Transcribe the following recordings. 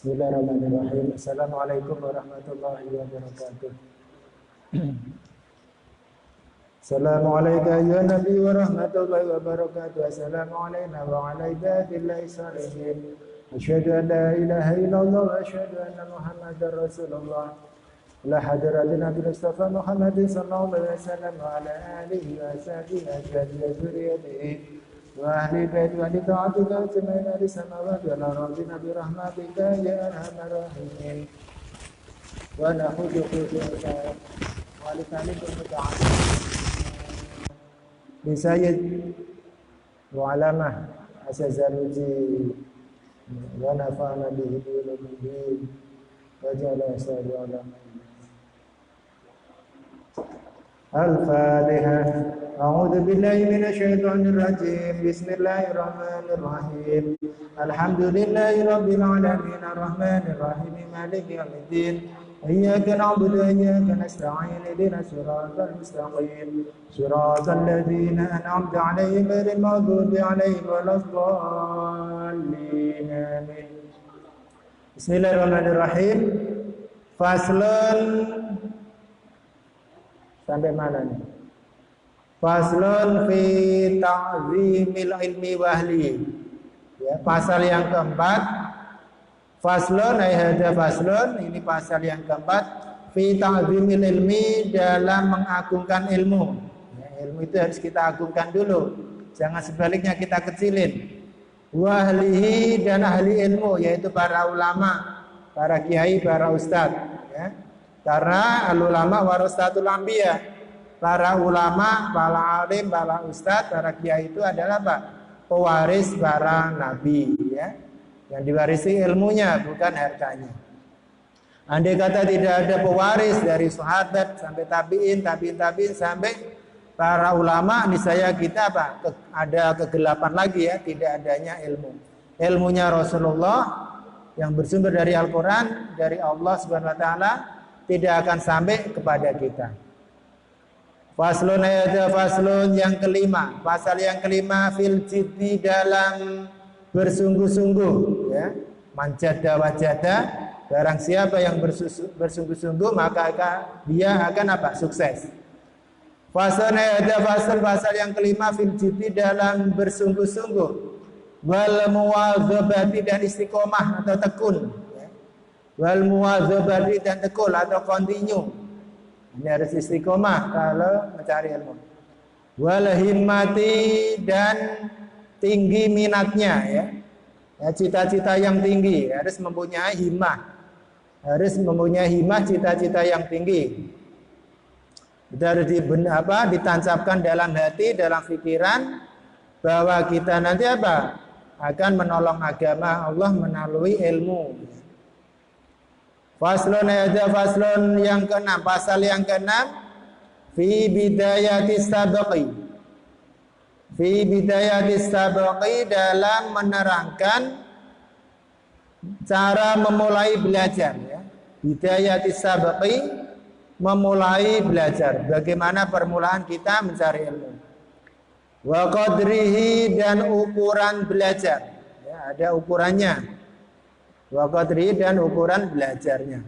Bismillahirrahmanirrahim. Assalamualaikum warahmatullahi wabarakatuh. Assalamualaikum ya Nabi warahmatullahi wabarakatuh. Assalamualaikum wa ala ibadillahi salihin. Asyhadu an la ilaha illallah wa asyhadu anna Muhammadar Rasulullah. La hadratin Nabi Mustafa Muhammad sallallahu alaihi wasallam wa ala alihi wa sahbihi wa dzurriyyatihi wa ahli bait wa li ta'atika jami'an di samawati wal ardi nabi rahmatika ya arhamar rahimin wa na'udzu bika wa li talikum ta'ala bi sayyid wa alamah asazaruji wa nafa'ana bihi wa bihi wa jalla sallallahu Al-Fatihah. A'udzu billahi minasyaitonir rajim. Bismillahirrahmanirrahim. Alhamdulillahi rabbil alamin arrahmanir rahim maliki yaumiddin. Iyyaka na'budu wa iyyaka nasta'in. Ihdinas siratal mustaqim. Siratal ladzina an'amta 'alaihim ghairil maghdubi 'alaihim waladdallin. Amin. Bismillahirrahmanirrahim. Faslun sampai mana nih? Faslun fi ta'zimil ilmi wa ahli. Ya, pasal yang keempat. Faslun ayat faslun, ini pasal yang keempat fi ta'zimil ilmi, dalam mengagungkan ilmu. Ya, ilmu itu harus kita agungkan dulu. Jangan sebaliknya kita kecilin. Wa ahlihi, dan ahli ilmu, yaitu para ulama, para kiai, para ustadz, ya. Karena al-ulama warasatul anbiya, para ulama, para alim, para ustadz, para kiai itu adalah apa? Pewaris para nabi, ya. Yang diwarisi ilmunya, bukan hartanya. Andai kata tidak ada pewaris dari sahabat sampai tabiin, tabiin sampai para ulama, niscaya kita apa? Ada kegelapan lagi, ya, tidak adanya ilmu. Ilmunya Rasulullah yang bersumber dari Al-Quran, dari Allah Subhanahu Wa Taala, tidak akan sampai kepada kita. Faslun ayat faslun yang kelima, pasal yang kelima fil jiddi, dalam bersungguh-sungguh, ya. Manjada wajada, barang siapa yang bersungguh-sungguh maka dia akan apa? Sukses. Faslun ayat pasal yang kelima fil jiddi, dalam bersungguh-sungguh, wal muwadzabati, dan istiqomah atau tekun. Wal muwadzabati, dan tekul atau continue. Ini harus istiqomah kalau mencari ilmu. Wal himmati, dan tinggi minatnya, ya. Ya, cita-cita yang tinggi, harus mempunyai himmah. Harus mempunyai himmah, cita-cita yang tinggi. Itu harus ditancapkan dalam hati, dalam pikiran, bahwa kita nanti apa? Akan menolong agama Allah melalui ilmu. Faslun ayat faslun yang keenam, pasal yang keenam fi bidayatis sabaqi. Fi bidayatis sabaqi, dalam menerangkan cara memulai belajar, ya. Bidayatis sabaqi, memulai belajar. Bagaimana permulaan kita mencari ilmu. Wa qadrihi, dan ukuran belajar, ya, ada ukurannya. Wa qadri, dan ukuran belajarnya.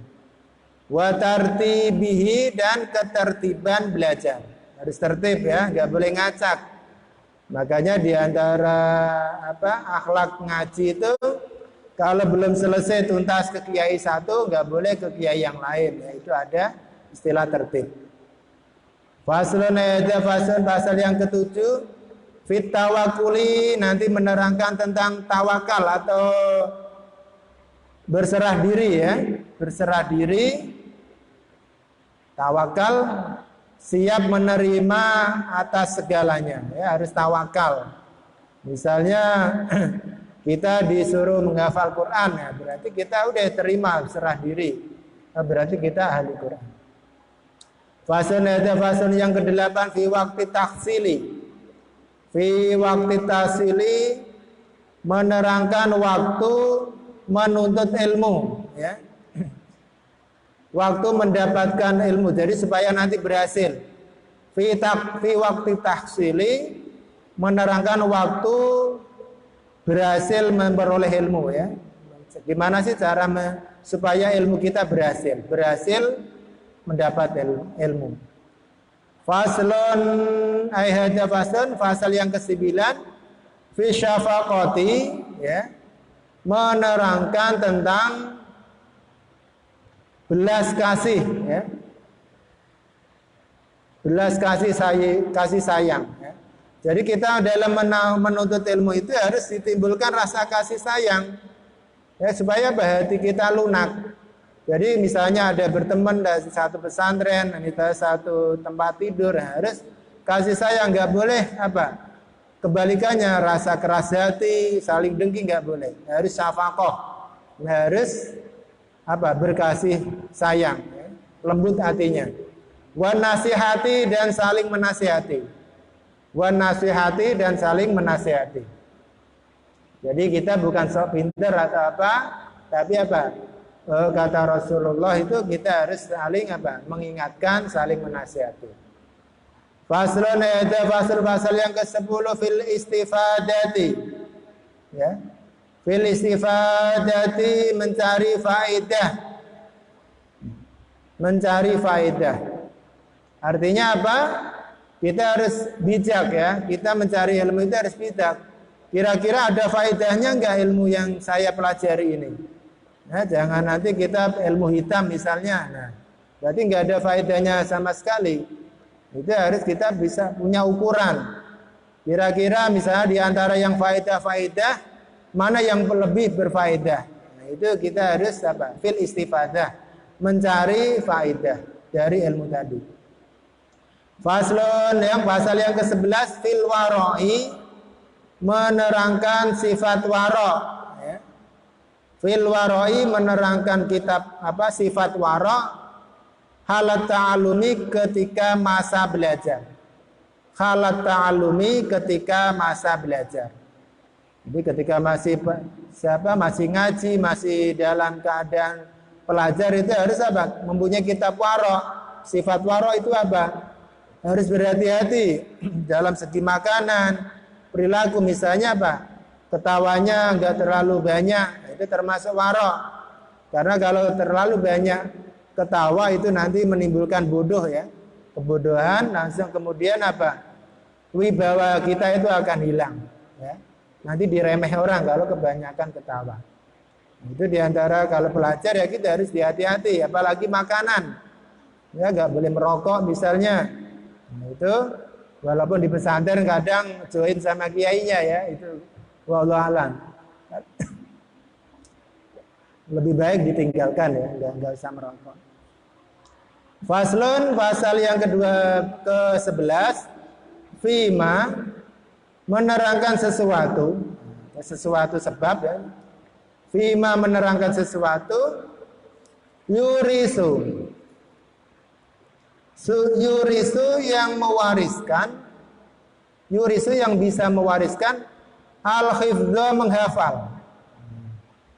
Wa tartibihi, dan ketertiban belajar. Harus tertib, ya, nggak boleh ngacak. Makanya diantara akhlak ngaji itu, kalau belum selesai tuntas ke kiai satu, nggak boleh ke kiai yang lain. Ya, itu ada istilah tertib. Faslun ayat faslun, pasal yang ketujuh fit tawakuli, nanti menerangkan tentang tawakal atau berserah diri, ya. Berserah diri, tawakal, siap menerima atas segalanya, ya. Harus tawakal. Misalnya kita disuruh menghafal Quran, ya, berarti kita udah terima, berserah diri, berarti kita ahli Quran. Fasun yang ke-8 fi waqti taksili. Fi waqti taksili, menerangkan waktu menuntut ilmu, ya. Waktu mendapatkan ilmu, jadi supaya nanti berhasil. Fi waqti tahsili, menerangkan waktu berhasil memperoleh ilmu, ya. Gimana sih cara supaya ilmu kita berhasil mendapat ilmu. Faslun ay hadza faslun, fasal yang ke-9 fi syafaqati, ya, menerangkan tentang belas kasih, ya. Belas kasih sayang, ya. Jadi kita dalam menuntut ilmu itu harus ditimbulkan rasa kasih sayang, ya, supaya hati kita lunak. Jadi misalnya ada berteman dari satu pesantren, kita satu tempat tidur, harus kasih sayang, nggak boleh apa? Kebalikannya, rasa keras hati, saling dengki nggak boleh. Harus syafaqah, harus apa? Berkasih sayang, ya, lembut hatinya. Wan nasihati, dan saling menasihati. Wan nasihati, dan saling menasihati. Jadi kita bukan sok pinter atau apa, tapi apa? Kata Rasulullah itu kita harus saling apa? Mengingatkan, saling menasihati. Faslun, ada fasal yang ke-10 fil istifadati. Ya. Fil istifadati, mencari faedah. Mencari faedah. Artinya apa? Kita harus bijak, ya. Kita mencari ilmu itu harus bijak. Kira-kira ada faedahnya enggak ilmu yang saya pelajari ini? Nah, jangan nanti kita ilmu hitam misalnya. Nah, berarti enggak ada faedahnya sama sekali. Itu harus kita bisa punya ukuran. Kira-kira misalnya di antara yang faedah-faedah, mana yang lebih berfaedah? Nah, itu kita harus apa? Fil istifadah, mencari faedah dari ilmu tadi. Faslun, yang pasal yang ke-11 fil wara'i, menerangkan sifat wara', ya. Fil wara'i, menerangkan kitab apa? Sifat wara', halat ta'alumi, ketika masa belajar. Halat ta'alumi, ketika masa belajar. Jadi ketika masih ngaji, masih dalam keadaan pelajar, itu harus apa? Mempunyai kitab wara'. Sifat wara' itu apa? Harus berhati-hati dalam segi makanan, perilaku, misalnya apa? Ketawanya enggak terlalu banyak, itu termasuk wara'. Karena kalau terlalu banyak ketawa itu nanti menimbulkan bodoh, ya. Kebodohan, langsung kemudian apa? Wibawa kita itu akan hilang, ya. Nanti diremeh orang kalau kebanyakan ketawa. Itu diantara kalau pelajar, ya, kita harus hati-hati, apalagi makanan. Ya, enggak boleh merokok misalnya. Nah, itu walaupun di pesantren kadang join sama kiainya, ya, itu wallahu alam. Lebih baik ditinggalkan, ya, enggak usah merokok. Faslun, pasal yang ke-11 fima, menerangkan sesuatu sebab, ya. Fima, menerangkan sesuatu yurisu, yang mewariskan, yurisu yang bisa mewariskan, al-hifdha, menghafal.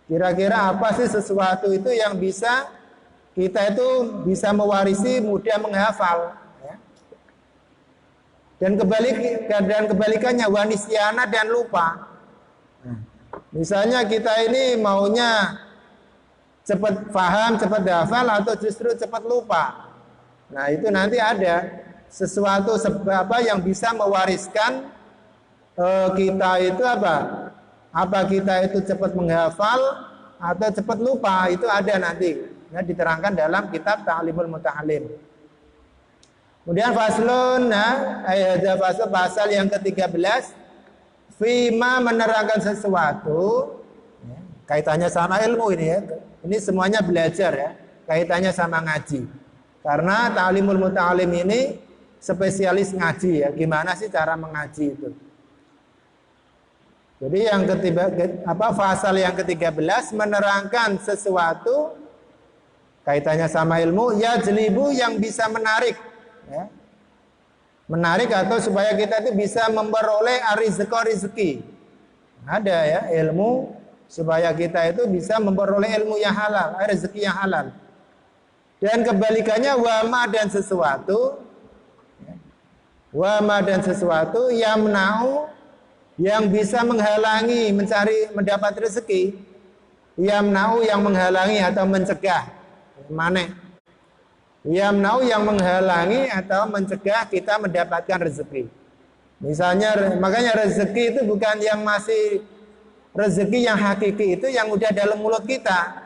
Kira-kira apa sih sesuatu itu yang bisa kita itu bisa mewarisi, mudah menghafal, ya. Dan kebalikannya wanisyana, dan lupa. Misalnya kita ini maunya cepat paham, cepat hafal, atau justru cepat lupa. Nah, itu nanti ada sesuatu apa yang bisa mewariskan kita itu apa? Apa kita itu cepat menghafal atau cepat lupa, itu ada nanti, ya, diterangkan dalam kitab Ta'limul Muta'allim. Kemudian faslun, ada pasal yang ke-13 fima, menerangkan sesuatu, ya, kaitannya sama ilmu ini, ya. Ini semuanya belajar, ya, kaitannya sama ngaji. Karena Ta'limul Muta'allim ini spesialis ngaji, ya. Gimana sih cara mengaji itu? Jadi yang pasal yang ke-13 menerangkan sesuatu kaitannya sama ilmu, ya, jelibu, yang bisa menarik, ya. Menarik atau supaya kita itu bisa memperoleh rezeki. Ada, ya, ilmu supaya kita itu bisa memperoleh ilmu yang halal, rezeki yang halal. Dan kebalikannya wama, dan sesuatu, ya. Wama, dan sesuatu yang bisa menghalangi mendapat rezeki. Yamna'u yang menghalangi atau mencegah. Mane. Yamna'u yang menghalangi atau mencegah kita mendapatkan rezeki. Misalnya, makanya rezeki itu bukan yang masih rezeki yang hakiki, itu yang udah dalam mulut kita.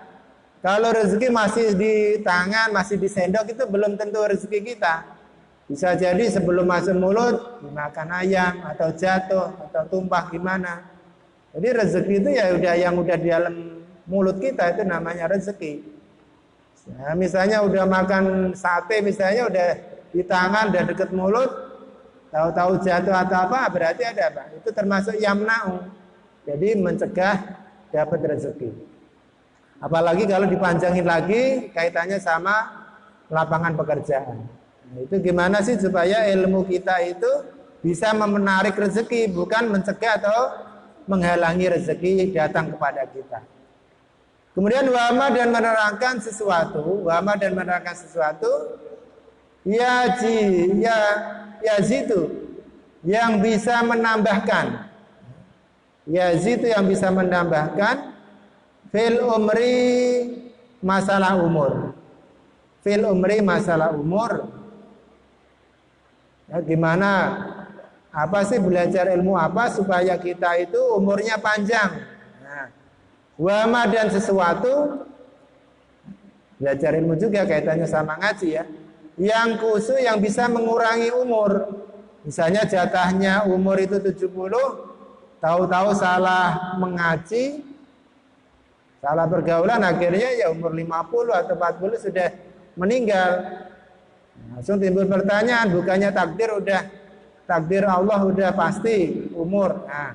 Kalau rezeki masih di tangan, masih di sendok, itu belum tentu rezeki kita. Bisa jadi sebelum masuk mulut dimakan ayam atau jatuh atau tumpah gimana. Jadi rezeki itu ya udah yang udah di dalam mulut kita, itu namanya rezeki. Nah, misalnya udah makan sate, misalnya udah di tangan, udah deket mulut, tahu-tahu jatuh atau apa, berarti ada apa? Itu termasuk yamna'u. Jadi mencegah dapat rezeki. Apalagi kalau dipanjangin lagi kaitannya sama lapangan pekerjaan. Nah, itu gimana sih supaya ilmu kita itu bisa menarik rezeki, bukan mencegah atau menghalangi rezeki datang kepada kita. Kemudian wama dan menerangkan sesuatu, yazitu yang bisa menambahkan. Yazitu yang bisa menambahkan fil umri masalah umur. Fil umri masalah umur. Ya, gimana? Apa sih belajar ilmu apa supaya kita itu umurnya panjang? Nah, wama dan sesuatu, belajar ilmu juga kaitannya sama ngaji ya. Yang khusus yang bisa mengurangi umur. Misalnya jatahnya umur itu 70, tahu-tahu salah mengaji, salah pergaulan, akhirnya ya umur 50 atau 40 sudah meninggal. Langsung timbul pertanyaan, bukannya takdir Allah udah pasti umur. Nah,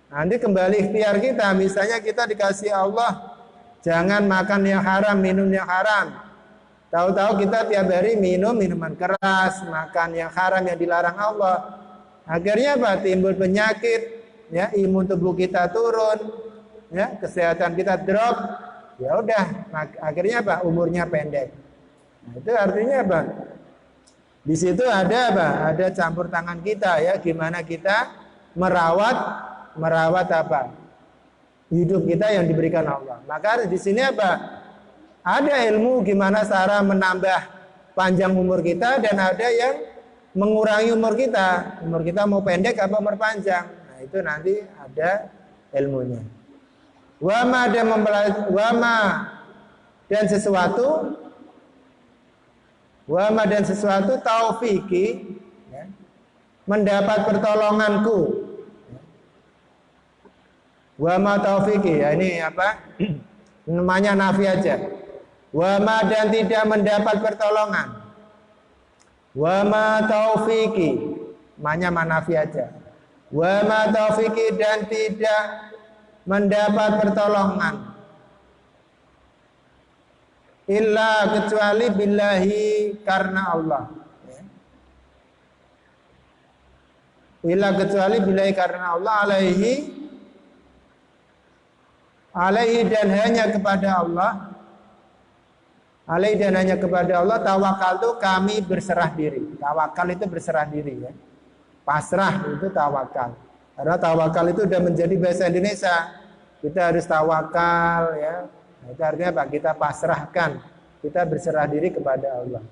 nanti kembali ikhtiar kita. Misalnya kita dikasih Allah jangan makan yang haram, minum yang haram. Tahu-tahu kita tiap hari minum minuman keras, makan yang haram yang dilarang Allah. Akhirnya apa? Timbul penyakit, ya, imun tubuh kita turun, ya, kesehatan kita drop. Ya udah, akhirnya apa? Umurnya pendek. Nah, itu artinya apa? Di situ ada apa? Ada campur tangan kita, ya, gimana kita merawat apa? Hidup kita yang diberikan Allah. Maka di sini apa? Ada ilmu gimana cara menambah panjang umur kita, dan ada yang mengurangi umur kita. Umur kita mau pendek apa umur panjang. Nah, itu nanti ada ilmunya. Wama dan sesuatu taufiki, ya, mendapat pertolonganku. Wama taufiki, ya, ini apa? Namanya nafi aja. Wama dan tidak mendapat pertolongan. Wama taufiki, namanya manafi aja. Wama taufiki dan tidak mendapat pertolongan. Illa kecuali billahi, karena Allah. Illa kecuali billahi, karena Allah. Alaihi dan hanya kepada Allah. Alaihi dan hanya kepada Allah. Tawakal itu kami berserah diri. Tawakal itu berserah diri, ya. Pasrah itu tawakal. Karena tawakal itu sudah menjadi bahasa Indonesia. Kita harus tawakal, ya. Nah, itu artinya apa? Kita pasrahkan, kita berserah diri kepada Allah.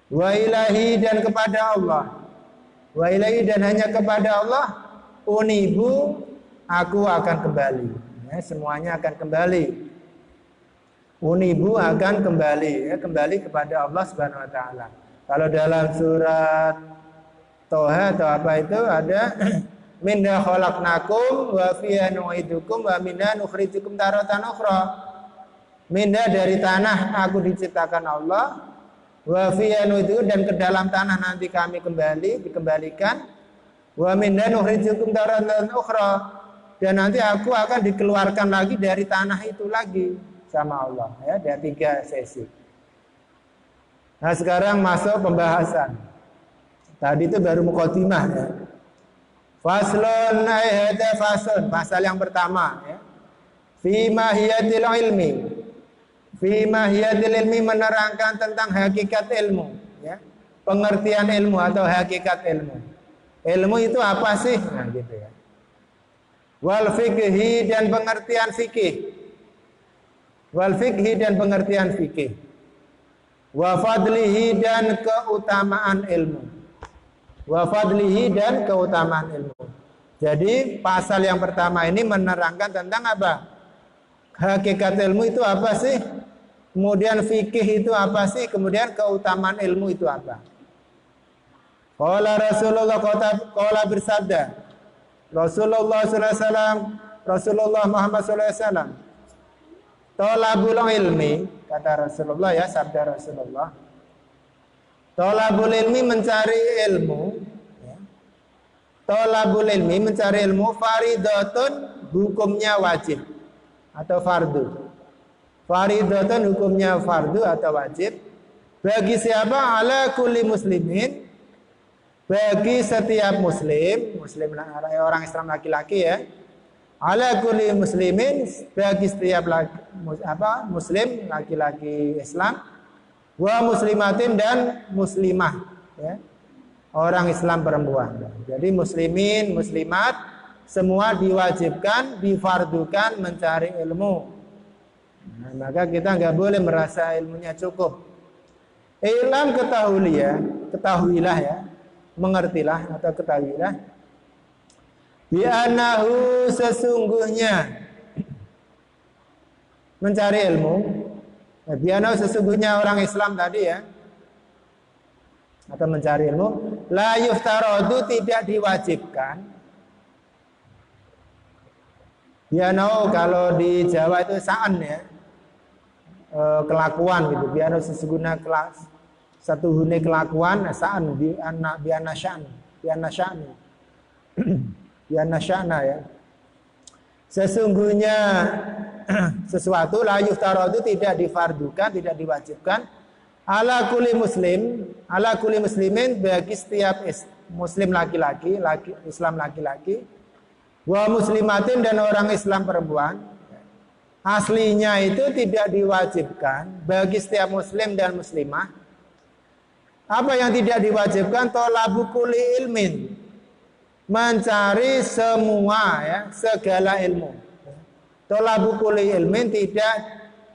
Wa ilahi dan kepada Allah. Wa ilahi dan hanya kepada Allah. Unibu, aku akan kembali. Ya, semuanya akan kembali. Unibu akan kembali, ya, kembali kepada Allah Subhanahu Wa Taala. Kalau dalam surat Toha atau apa itu ada minna khalaqnakum wa fiha nu'idukum wa minna nukhrijukum taratan ukhra. Minna dari tanah aku diciptakan Allah, wa fiha nu'idukum dan ke dalam tanah nanti kami dikembalikan, wa minna nukhrijukum taratan ukhra dan nanti aku akan dikeluarkan lagi dari tanah itu lagi sama Allah, ya, ada 3 sesi. Nah, sekarang masuk pembahasan. Tadi itu baru muqaddimah, ya. Faslun ayat faslun, pasal yang pertama, ya. Fi mahiyatil ilmi. Fi mahiyatil ilmi menerangkan tentang hakikat ilmu, ya. Pengertian ilmu atau hakikat ilmu. Ilmu itu apa sih? Nah, gitu, ya. Wal fikhi dan pengertian fikih. wal fiqhi dan pengertian fikih, wa fadlihi dan keutamaan ilmu, wa fadlihi dan keutamaan ilmu. Jadi pasal yang pertama ini menerangkan tentang apa? Hakikat ilmu itu apa sih? Kemudian fikih itu apa sih? Kemudian keutamaan ilmu itu apa? Qala Rasulullah qala bersabda Rasulullah sallallahu alaihi wasallam, Rasulullah Muhammad sallallahu alaihi wasallam, talabul ilmi, kata Rasulullah ya, sabda Rasulullah, talabul ilmi mencari ilmu ya. Talabul ilmi mencari ilmu faridatun hukumnya wajib atau fardu. Faridatun hukumnya fardu atau wajib bagi siapa? Ala kulli muslimin, bagi setiap muslim, orang Islam laki-laki ya. Ala kulli muslimin, bagi setiap muslim laki-laki Islam, wa muslimatin dan muslimah ya. Orang Islam perempuan. Jadi muslimin, muslimat semua diwajibkan, difardukan mencari ilmu. Nah, maka kita nggak boleh merasa ilmunya cukup. Ilam ketahuilah ya, mengertilah atau ketahuilah. Bi'anahu sesungguhnya mencari ilmu. Bi'anahu sesungguhnya orang Islam tadi ya, atau mencari ilmu. La yuftaradu tidak diwajibkan. Bi'anahu kalau di Jawa itu sa'an ya. Kelakuan gitu, biar sesungguhnya satu hune kelakuan saan biana sya'na ya. Sesungguhnya sesuatu la yuftaradu tidak difardukan, tidak diwajibkan ala kulli muslimin bagi setiap muslim laki-laki, Islam laki-laki, wa muslimatin dan orang Islam perempuan. Aslinya itu tidak diwajibkan bagi setiap muslim dan muslimah. Apa yang tidak diwajibkan? Thalabu kulli ilmin, mencari semua ya, segala ilmu. Thalabu kulli ilmin tidak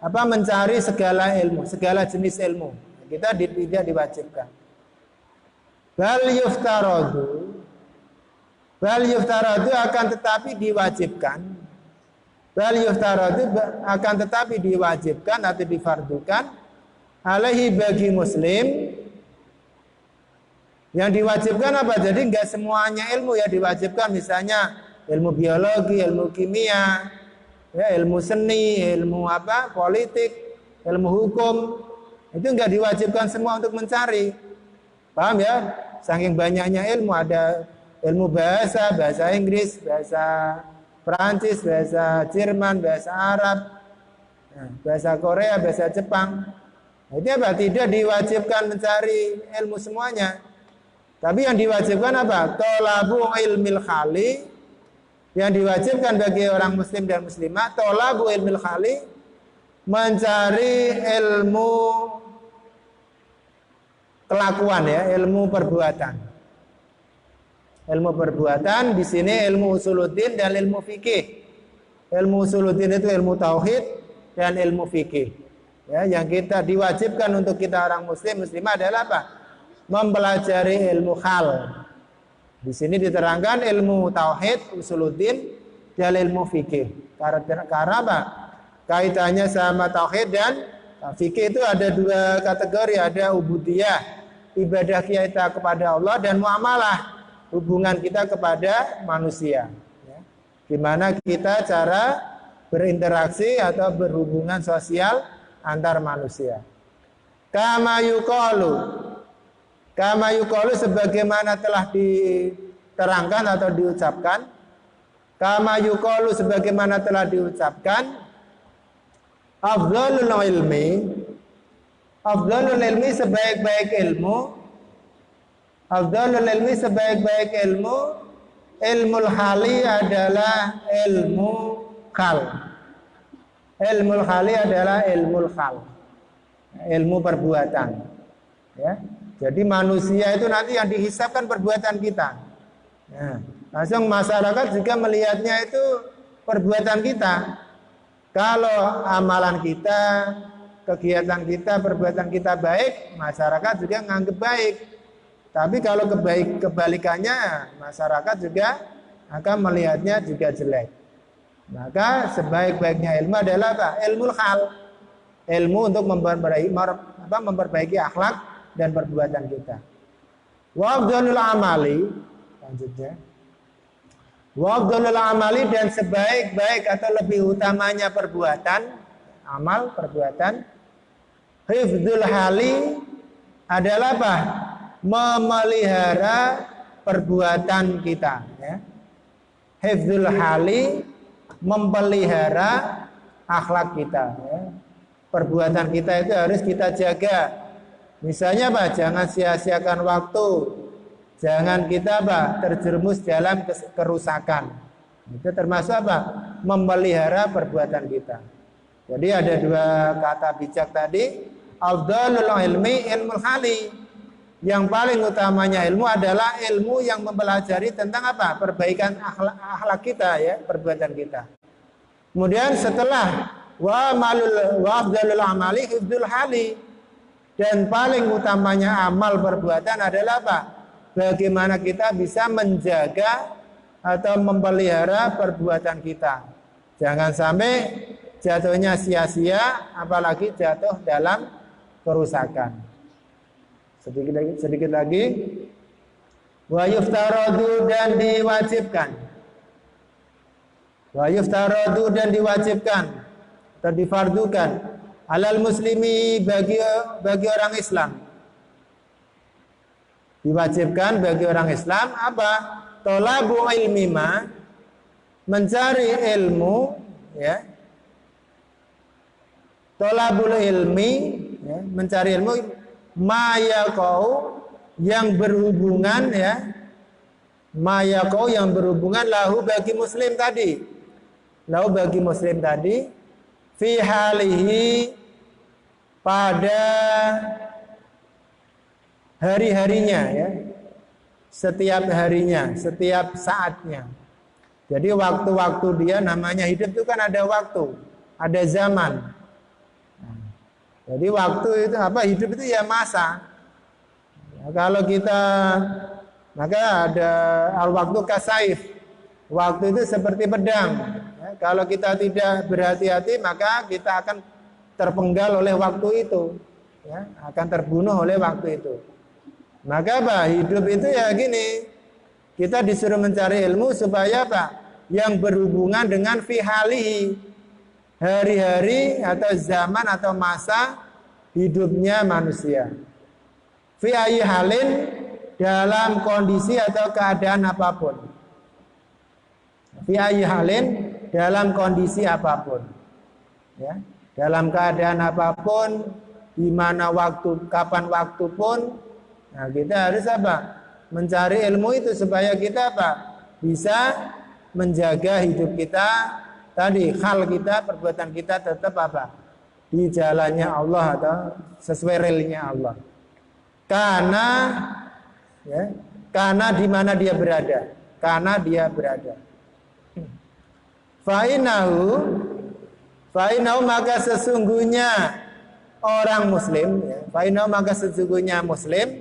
mencari segala ilmu, segala jenis ilmu. Kita tidak diwajibkan. Bal yuftaradu akan tetapi diwajibkan. Bal yuftaradu akan tetapi diwajibkan atau difardukan alaihi bagi muslim. Yang diwajibkan apa? Jadi enggak semuanya ilmu ya diwajibkan, misalnya ilmu biologi, ilmu kimia, ya ilmu seni, ilmu politik, ilmu hukum. Itu enggak diwajibkan semua untuk mencari. Paham ya? Saking banyaknya ilmu, ada ilmu bahasa Inggris, bahasa Perancis, bahasa Jerman, bahasa Arab, bahasa Korea, bahasa Jepang. Itu apa? Tidak diwajibkan mencari ilmu semuanya. Tapi yang diwajibkan apa? Thalabu ilmil khali. Yang diwajibkan bagi orang muslim dan muslimah, thalabu ilmil khali, mencari ilmu kelakuan ya, ilmu perbuatan. Ilmu perbuatan di sini ilmu usuluddin dan ilmu fikih. Ilmu usuluddin itu ilmu tauhid dan ilmu fikih. Ya, yang kita diwajibkan untuk kita orang muslim muslimah adalah apa? Mempelajari ilmu hal. Di sini diterangkan ilmu tauhid, usuluddin dan ilmu fikih. Karena apa? Kaitannya sama tauhid dan fikih itu ada dua kategori, ada ubudiyah, ibadah kita kepada Allah, dan muamalah, hubungan kita kepada manusia ya. Gimana kita cara berinteraksi atau berhubungan sosial antar manusia. Kama yuqalu sebagaimana telah diterangkan atau diucapkan. Kama yuqalu sebagaimana telah diucapkan, afdhalul ilmi sebaik-baik ilmu. Afdhalul ilmi sebaik-baik ilmu, ilmul hali adalah ilmu khal. Ilmul hali adalah ilmul khal, ilmu perbuatan. Ya, jadi manusia itu nanti yang dihisabkan perbuatan kita. Ya, langsung masyarakat juga melihatnya itu perbuatan kita. Kalau amalan kita, kegiatan kita, perbuatan kita baik, masyarakat juga nganggep baik. Tapi kalau kebalikannya, masyarakat juga akan melihatnya juga jelek. Maka sebaik-baiknya ilmu adalah apa? Ilmu hal. Ilmu untuk memperbaiki akhlak dan perbuatan kita. Wa afdhalul amali, lanjutnya. Wa afdhalul amali, dan sebaik-baik atau lebih utamanya perbuatan, amal perbuatan, hifdzul hali adalah apa? Memelihara perbuatan kita, ya. Hifdzul hali, memelihara akhlak kita, ya. Perbuatan kita itu harus kita jaga. Misalnya apa? Jangan sia-siakan waktu. Jangan kita apa? Terjerumus dalam kerusakan. Itu termasuk apa? Memelihara perbuatan kita. Jadi ada dua kata bijak tadi. Afdhalul ilmi ilmul hali. Yang paling utamanya ilmu adalah ilmu yang mempelajari tentang apa? Perbaikan akhlak kita, ya, perbuatan kita. Kemudian setelah wa afdhalul amali hifdzul hali. Dan paling utamanya amal perbuatan adalah apa? Bagaimana kita bisa menjaga atau memelihara perbuatan kita. Jangan sampai jatuhnya sia-sia, apalagi jatuh dalam kerusakan. Sedikit lagi. Wa yuftaradu, dan diwajibkan. Wa yuftaradu, dan diwajibkan atau difardukan alal muslimi, bagi orang Islam. Diwajibkan bagi orang Islam apa? Thalabu ilmi ma, mencari ilmu, ya. Thalabul ilmi, ya, mencari ilmu ma yaqau, yang berhubungan, ya. Ma yaqau, yang berhubungan lahu, bagi muslim tadi. Lahu, bagi muslim tadi, fi halihi, pada hari-harinya, ya. Setiap harinya, setiap saatnya. Jadi waktu-waktu dia, namanya hidup itu kan ada waktu, ada zaman. Jadi waktu itu apa? Hidup itu ya masa. Ya, kalau kita, maka ada al-waktu kasaif. Waktu itu seperti pedang. Ya, kalau kita tidak berhati-hati, maka kita akan terpenggal oleh waktu itu, ya, akan terbunuh oleh waktu itu. Maka apa? Hidup itu ya gini, kita disuruh mencari ilmu supaya apa? Yang berhubungan dengan fihalihi, hari-hari atau zaman atau masa hidupnya manusia. Fi ayyi halin, dalam kondisi atau keadaan apapun. Fi ayyi halin, dalam kondisi apapun, ya. Dalam keadaan apapun, di mana waktu, kapan waktu pun, nah kita harus apa? Mencari ilmu itu supaya kita apa? Bisa menjaga hidup kita tadi, hal kita, perbuatan kita tetap apa? Di jalannya Allah atau sesuai relnya Allah. Karena, ya, karena di mana dia berada, karena dia berada. Fa'inahu, maka sesungguhnya orang muslim, ya, fa'inahu, maka sesungguhnya muslim,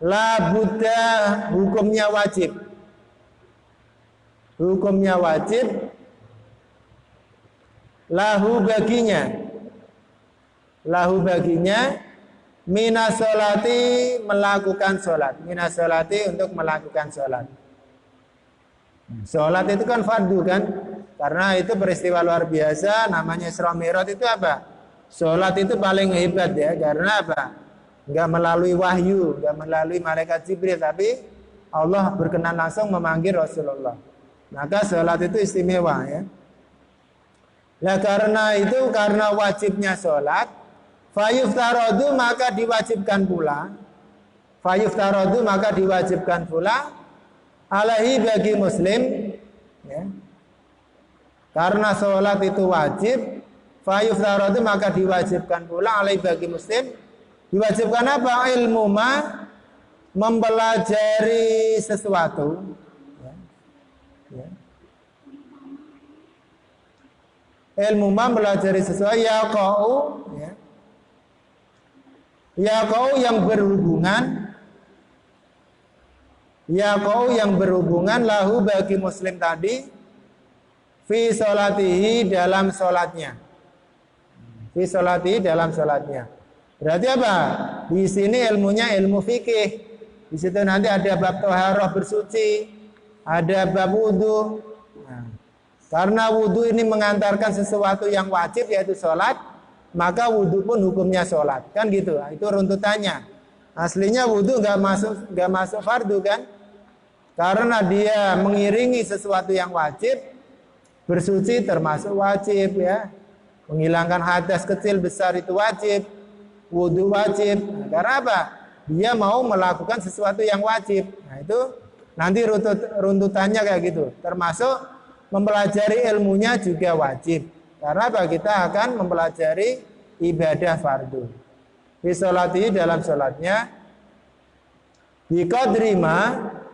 la budda, hukumnya wajib. Hukumnya wajib, lahu, baginya, minas sholati, melakukan sholat. Minas sholati, untuk melakukan sholat. Sholat itu kan fardu kan, karena itu peristiwa luar biasa, namanya Isra Mi'raj. Itu apa? Sholat itu paling hebat, ya, karena apa? Enggak melalui wahyu, enggak melalui malaikat Jibril, tapi Allah berkenan langsung memanggil Rasulullah. Maka sholat itu istimewa, ya. Nah karena itu, karena wajibnya sholat, fayuftaradu, maka diwajibkan pula. Fayuftaradu, maka diwajibkan pula alaihi, bagi muslim, ya. Karena sholat itu wajib, fayuftaradu, maka diwajibkan pula alaihi, bagi muslim. Diwajibkan apa? Ilmu ma, mempelajari sesuatu, ya. Ya. ilmu mempelajari sesuatu yaqa'u ya. Yaqa'u yang berhubungan lahu bagi muslim tadi fi sholatihi dalam sholatnya. Fi sholatihi dalam sholatnya. Berarti apa? Di sini ilmunya ilmu fikih. Di situ nanti ada bab thaharah bersuci, ada bab wudu. Nah, karena wudu ini mengantarkan sesuatu yang wajib yaitu sholat, maka wudu pun hukumnya sholat. Kan gitu. Itu runtutannya. Aslinya wudu nggak masuk fardu kan? Karena dia mengiringi sesuatu yang wajib, bersuci termasuk wajib ya. Menghilangkan hadas kecil besar itu wajib, wudu wajib. Nah, karena apa? Dia mau melakukan sesuatu yang wajib. Nah itu nanti runtutannya kayak gitu. Termasuk mempelajari ilmunya juga wajib. Karena apa? Kita akan mempelajari ibadah fardu. Di sholati dalam sholatnya, di qadrima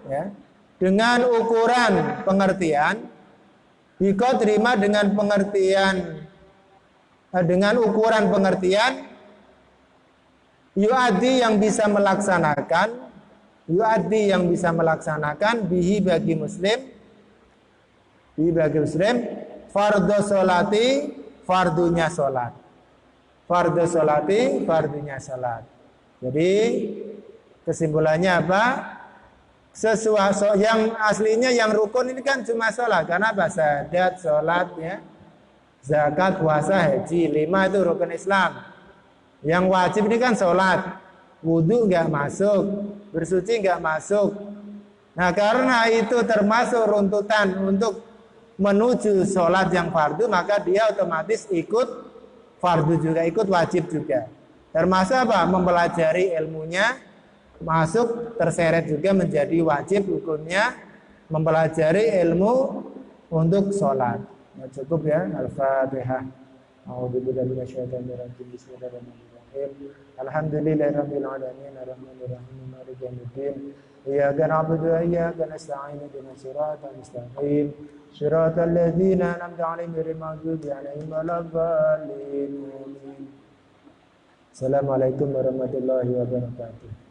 ya, dengan ukuran pengertian, di qadrima dengan pengertian, dengan ukuran pengertian, yu'addi yang bisa melaksanakan, bihi bagi muslim, fardhu sholati, fardunya sholat. Fardhu sholati, fardunya sholat. Jadi kesimpulannya apa? Sesuatu yang aslinya yang rukun ini kan cuma sholat. Karena apa? Syahadat, sholat ya, zakat, puasa, haji, 5 itu rukun Islam. Yang wajib ini kan sholat, wudu nggak masuk, bersuci nggak masuk. Nah karena itu termasuk runtutan untuk menuju sholat yang fardu, maka dia otomatis ikut fardu juga, ikut wajib juga. Termasuk apa? Mempelajari ilmunya, masuk terseret juga menjadi wajib hukumnya mempelajari ilmu untuk sholat. Nah, cukup ya. Al-Fatihah. A'udzubillahi minasyaitonir rajim. Bismillahirrahmanirrahim. Alhamdulillahirabbil alamin arrahmanir rahim maliki yaumiddin. Iyyaka na'budu wa iyyaka nasta'in ihdinas siratal mustaqim. Siratal ladzina an'amta 'alaihim ghairil maghdubi 'alaihim waladdallin. Assalamualaikum warahmatullahi wabarakatuh.